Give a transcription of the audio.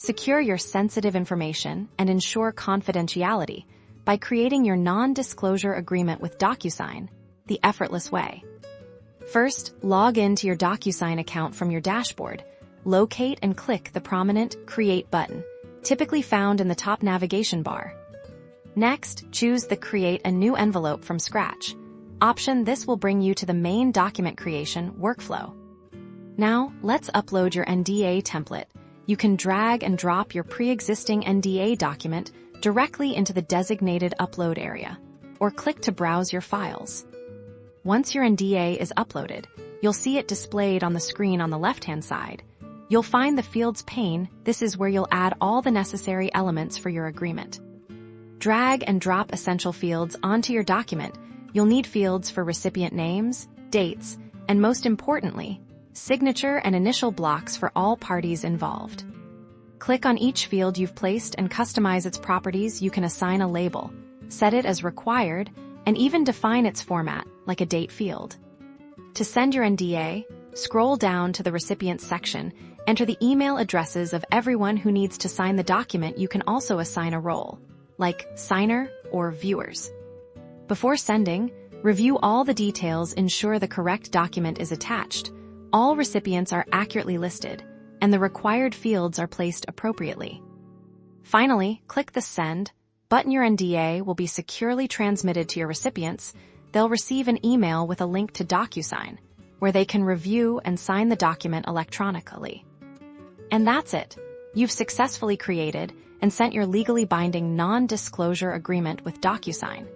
Secure your sensitive information and ensure confidentiality by creating your non-disclosure agreement with Docusign the effortless way. First, log into your Docusign account from your dashboard. Locate and click the prominent Create button, typically found in the top navigation bar. Next, choose the Create a New Envelope from Scratch option. This will bring you to the main document creation workflow. Now, let's upload your NDA template. You can drag and drop your pre-existing NDA document directly into the designated upload area, or click to browse your files. Once your NDA is uploaded, you'll see it displayed on the screen on the left-hand side. You'll find the Fields pane. This is where you'll add all the necessary elements for your agreement. Drag and drop essential fields onto your document. You'll need fields for recipient names, dates, and most importantly, signature and initial blocks for all parties involved. Click on each field you've placed and customize its properties. You can assign a label, set it as required, and even define its format, like a date field. To send your NDA, scroll down to the Recipients section, enter the email addresses of everyone who needs to sign the document. You can also assign a role, like signer or viewers. Before sending, review all the details, ensure the correct document is attached, all recipients are accurately listed, and the required fields are placed appropriately. Finally, click the Send button. Your NDA will be securely transmitted to your recipients. They'll receive an email with a link to Docusign, where they can review and sign the document electronically. And that's it. You've successfully created and sent your legally binding non-disclosure agreement with Docusign.